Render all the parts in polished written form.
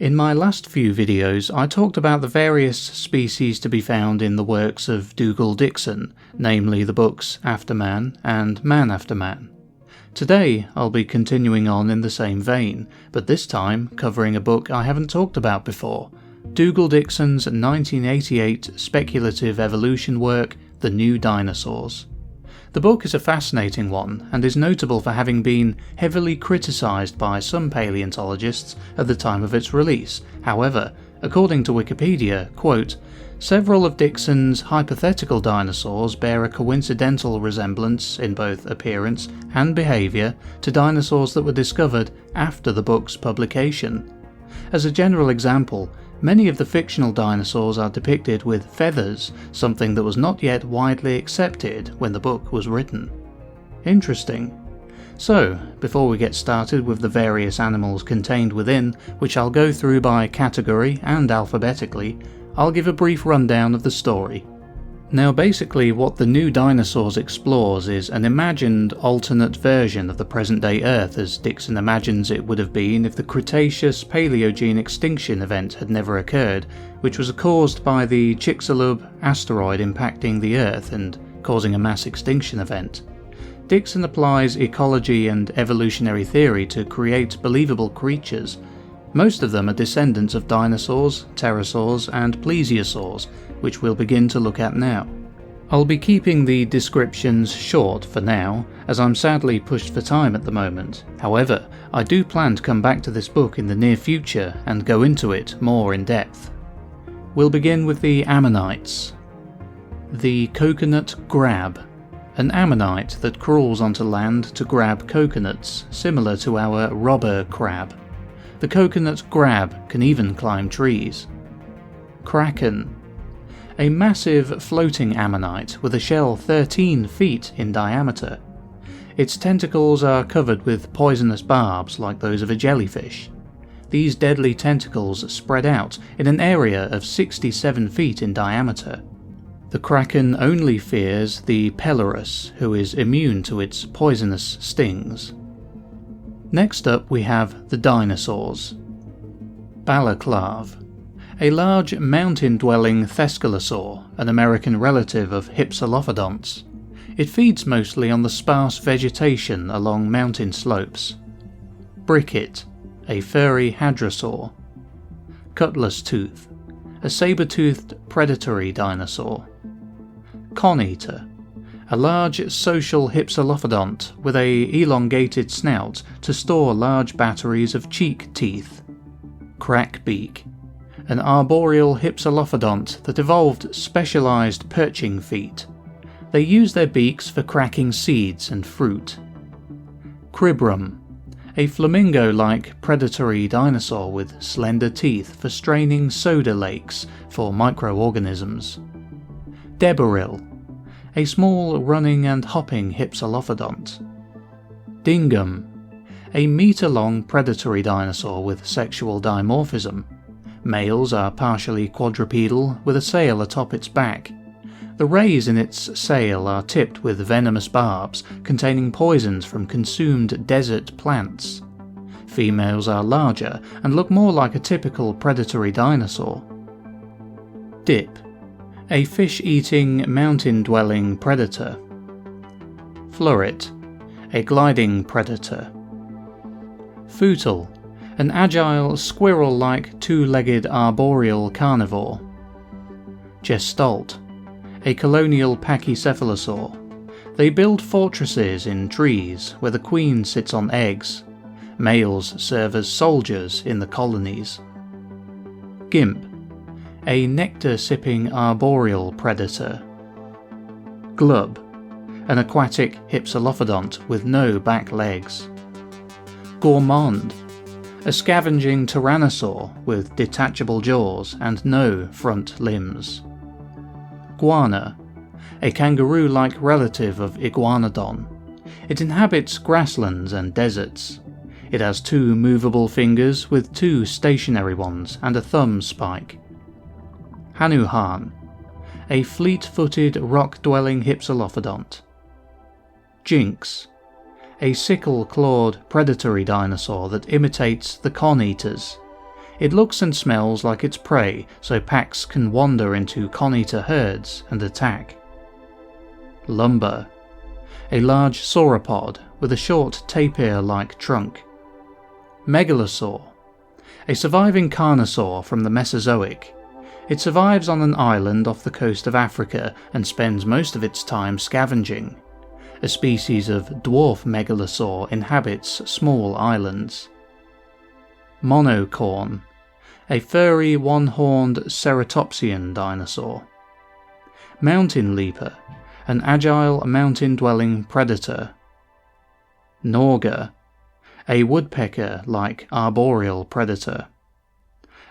In my last few videos, I talked about the various species to be found in the works of Dougal Dixon, namely the books After Man and Man After Man. Today, I'll be continuing on in the same vein, but this time covering a book I haven't talked about before, Dougal Dixon's 1988 speculative evolution work, The New Dinosaurs. The book is a fascinating one, and is notable for having been heavily criticised by some paleontologists at the time of its release. However, according to Wikipedia, quote, "Several of Dixon's hypothetical dinosaurs bear a coincidental resemblance in both appearance and behaviour to dinosaurs that were discovered after the book's publication. As a general example, many of the fictional dinosaurs are depicted with feathers, something that was not yet widely accepted when the book was written." Interesting. So, before we get started with the various animals contained within, which I'll go through by category and alphabetically, I'll give a brief rundown of the story. Now basically what The New Dinosaurs explores is an imagined alternate version of the present-day Earth as Dixon imagines it would have been if the Cretaceous-Paleogene extinction event had never occurred, which was caused by the Chicxulub asteroid impacting the Earth and causing a mass extinction event. Dixon applies ecology and evolutionary theory to create believable creatures. Most of them are descendants of dinosaurs, pterosaurs and plesiosaurs, which we'll begin to look at now. I'll be keeping the descriptions short for now, as I'm sadly pushed for time at the moment. However, I do plan to come back to this book in the near future and go into it more in depth. We'll begin with the Ammonites. The coconut grab. An ammonite that crawls onto land to grab coconuts, similar to our robber crab. The coconut grab can even climb trees. Kraken. A massive floating ammonite with a shell 13 feet in diameter. Its tentacles are covered with poisonous barbs like those of a jellyfish. These deadly tentacles spread out in an area of 67 feet in diameter. The kraken only fears the Pelorus, who is immune to its poisonous stings. Next up we have the dinosaurs. Balaclave. A large mountain-dwelling Thescelosaur, an American relative of Hypsilophodonts. It feeds mostly on the sparse vegetation along mountain slopes. Bricket, a furry hadrosaur. Cutlass tooth, a saber-toothed predatory dinosaur. Coneater, a large social hypsilophodont with a elongated snout to store large batteries of cheek teeth. Crackbeak, an arboreal hypsilophodont that evolved specialised perching feet. They use their beaks for cracking seeds and fruit. Cribrum, a flamingo-like predatory dinosaur with slender teeth for straining soda lakes for microorganisms. Deboril, a small running and hopping hypsilophodont. Dingum, a metre-long predatory dinosaur with sexual dimorphism. Males are partially quadrupedal with a sail atop its back. The rays in its sail are tipped with venomous barbs containing poisons from consumed desert plants. Females are larger and look more like a typical predatory dinosaur. Dip, a fish-eating, mountain-dwelling predator. Floret, a gliding predator. Footle, an agile, squirrel-like two-legged arboreal carnivore. Gestalt, a colonial pachycephalosaur. They build fortresses in trees where the queen sits on eggs. Males serve as soldiers in the colonies. Gimp, a nectar-sipping arboreal predator. Glub, an aquatic hypsilophodont with no back legs. Gourmand, a scavenging tyrannosaur with detachable jaws and no front limbs. Guana, a kangaroo-like relative of Iguanodon. It inhabits grasslands and deserts. It has 2 movable fingers with 2 stationary ones and a thumb spike. Hanuhan, a fleet-footed rock-dwelling hypsilophodont. Jinx, a sickle-clawed predatory dinosaur that imitates the coneaters. It looks and smells like its prey, so packs can wander into coneater herds and attack. Lumber. A large sauropod with a short tapir-like trunk. Megalosaur. A surviving carnosaur from the Mesozoic. It survives on an island off the coast of Africa and spends most of its time scavenging. A species of dwarf megalosaur inhabits small islands. Monocorn. A furry one-horned ceratopsian dinosaur. Mountain leaper. An agile mountain-dwelling predator. Norga. A woodpecker-like arboreal predator.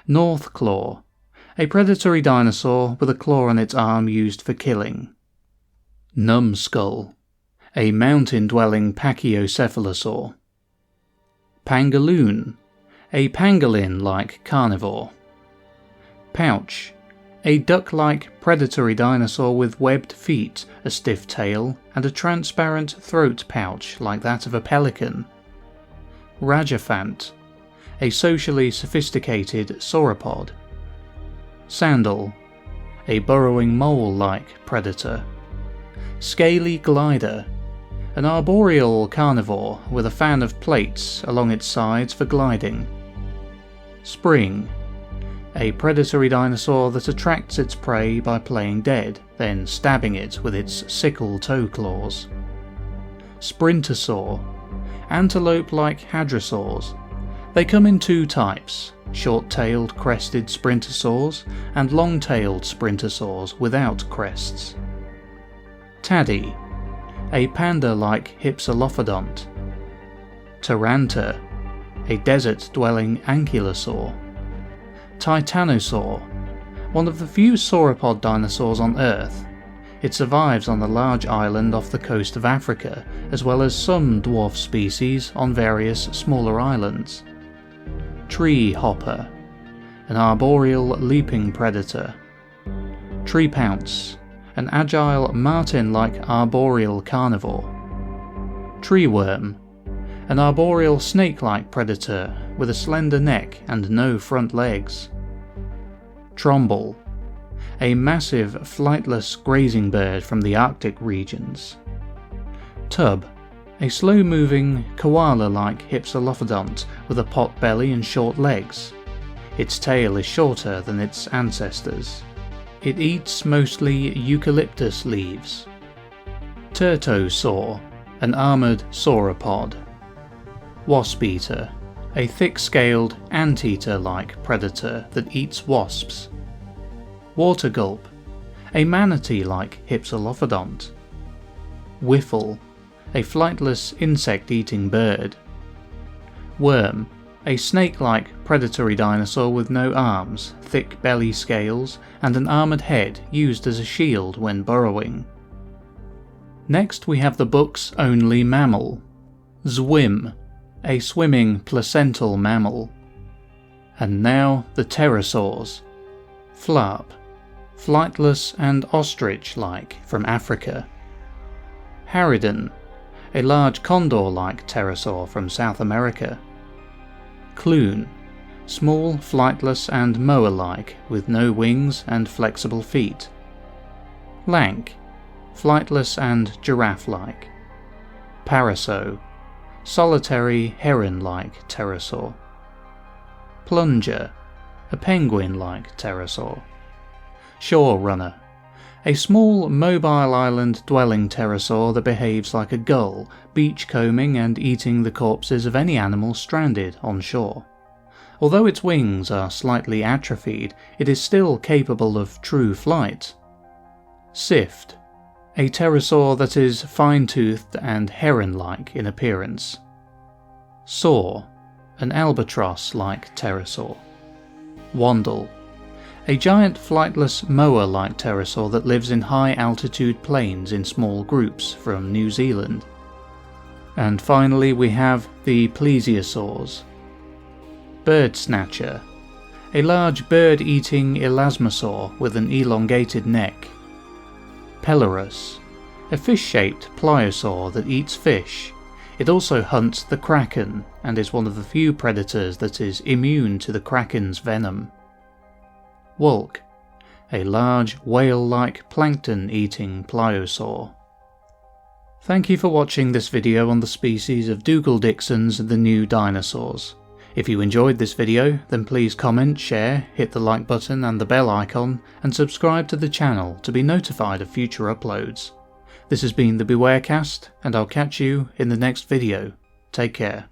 Northclaw. A predatory dinosaur with a claw on its arm used for killing. Numbskull. A mountain-dwelling pachycephalosaur. Pangolin. A pangolin-like carnivore. Pouch. A duck-like predatory dinosaur with webbed feet, a stiff tail, and a transparent throat pouch like that of a pelican. Rajafant. A socially sophisticated sauropod. Sandal. A burrowing mole-like predator. Scaly glider. An arboreal carnivore with a fan of plates along its sides for gliding. Spring. A predatory dinosaur that attracts its prey by playing dead, then stabbing it with its sickle toe claws. Sprintosaur. Antelope-like hadrosaurs. They come in two types, short-tailed crested sprintosaurs and long-tailed sprintosaurs without crests. Taddy. A panda-like hypsilophodont. Taranta. A desert-dwelling ankylosaur. Titanosaur. One of the few sauropod dinosaurs on Earth. It survives on a large island off the coast of Africa, as well as some dwarf species on various smaller islands. Tree hopper. An arboreal leaping predator. Tree pounce. An agile marten-like arboreal carnivore. Tree worm. An arboreal snake-like predator with a slender neck and no front legs. Tromble. A massive flightless grazing bird from the Arctic regions. Tub. A slow-moving, koala-like hypsilophodont with a pot belly and short legs. Its tail is shorter than its ancestors. It eats mostly eucalyptus leaves. Turtosaur. An armoured sauropod. Wasp-eater. A thick-scaled, anteater-like predator that eats wasps. Water gulp. A manatee-like hypsilophodont. Whiffle. A flightless insect-eating bird. Worm. A snake-like predatory dinosaur with no arms, thick belly scales, and an armoured head used as a shield when burrowing. Next we have the book's only mammal. Zwim. A swimming placental mammal. And now the pterosaurs. Flarp. Flightless and ostrich-like from Africa. Harridan. A large condor-like pterosaur from South America. Clune. Small, flightless and moa-like with no wings and flexible feet. Lank. Flightless and giraffe-like. Paraso. Solitary heron-like pterosaur. Plunger. A penguin-like pterosaur. Shore runner. A small, mobile island-dwelling pterosaur that behaves like a gull, beachcombing and eating the corpses of any animal stranded on shore. Although its wings are slightly atrophied, it is still capable of true flight. Sift. A pterosaur that is fine-toothed and heron-like in appearance. Saur. An albatross-like pterosaur. Wandle. A giant flightless moa-like pterosaur that lives in high-altitude plains in small groups from New Zealand. And finally we have the plesiosaurs. Bird snatcher. A large bird-eating elasmosaur with an elongated neck. Pelorus. A fish-shaped pliosaur that eats fish. It also hunts the Kraken, and is one of the few predators that is immune to the Kraken's venom. Wulk, a large whale-like plankton-eating Plesiosaur. Thank you for watching this video on the species of Dougal Dixon's The New Dinosaurs. If you enjoyed this video, then please comment, share, hit the like button and the bell icon, and subscribe to the channel to be notified of future uploads. This has been the Bewarecast, and I'll catch you in the next video. Take care.